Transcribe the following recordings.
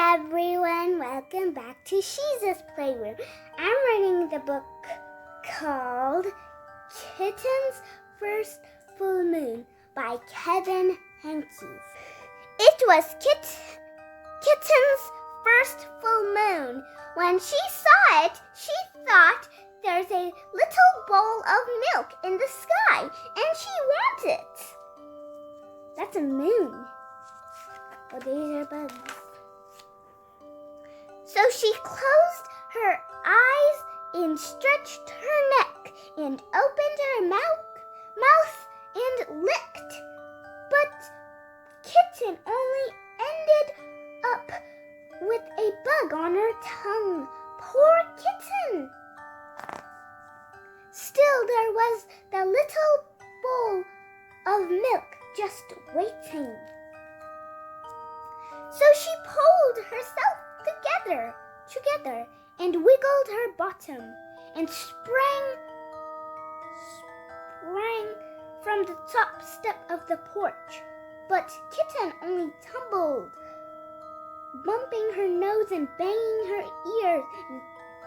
Hi everyone, welcome back to Shiza's Playroom. I'm reading the book called Kittens First Full Moon by Kevin Henkes. It was Kitten's first full moon. When she saw it, she thought there's a little bowl of milk in the sky and she wants it. That's a moon. Oh, these are bugs. So she closed her eyes and stretched her neck and opened her mouth and licked. But Kitten only ended up with a bug on her tongue. Poor Kitten! Still there was the little bowl of milk just waiting. So she pulled herself together and wiggled her bottom and sprang from the top step of the porch. But Kitten only tumbled, bumping her nose and banging her ears and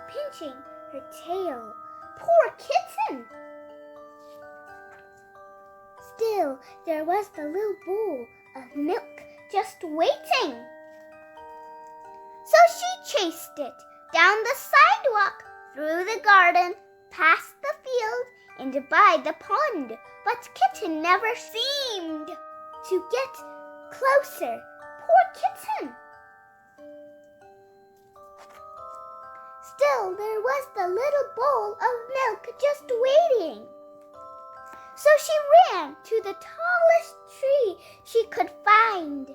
pinching her tail. Poor Kitten! Still, there was the little bowl of milk just waiting. So she chased it down the sidewalk, through the garden, past the field, and by the pond. But Kitten never seemed to get closer. Poor Kitten! Still, there was the little bowl of milk just waiting. So she ran to the tallest tree she could find,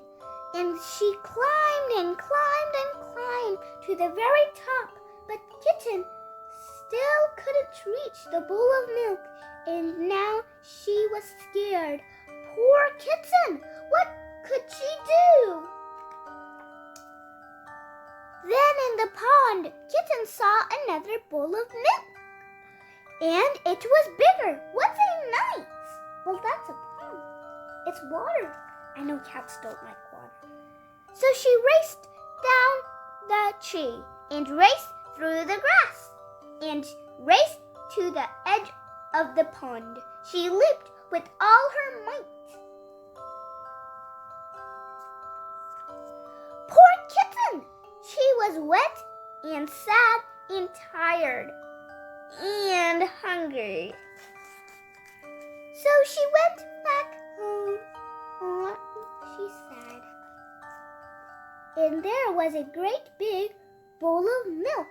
and she climbed and climbed and climbed to the very top. But Kitten still couldn't reach the bowl of milk, and now she was scared. Poor Kitten! What could she do? Then in the pond, Kitten saw another bowl of milk. And it was bigger. What's a night? Well, that's a pond. It's water. I know cats don't like water. So she raced down the tree and raced through the grass and raced to the edge of the pond. She leaped with all her might. Poor Kitten! She was wet and sad and tired and hungry. So she went back home. She sighed. And there was a great big bowl of milk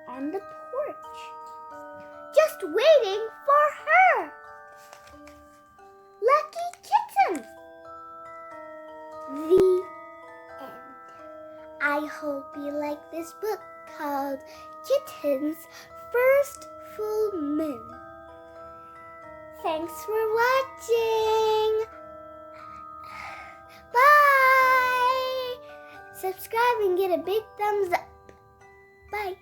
on the porch, just waiting for her. Lucky Kitten! The end. I hope you like this book called Kitten's First Full Moon. Thanks for watching. Bye. Subscribe and get a big thumbs up. Bye.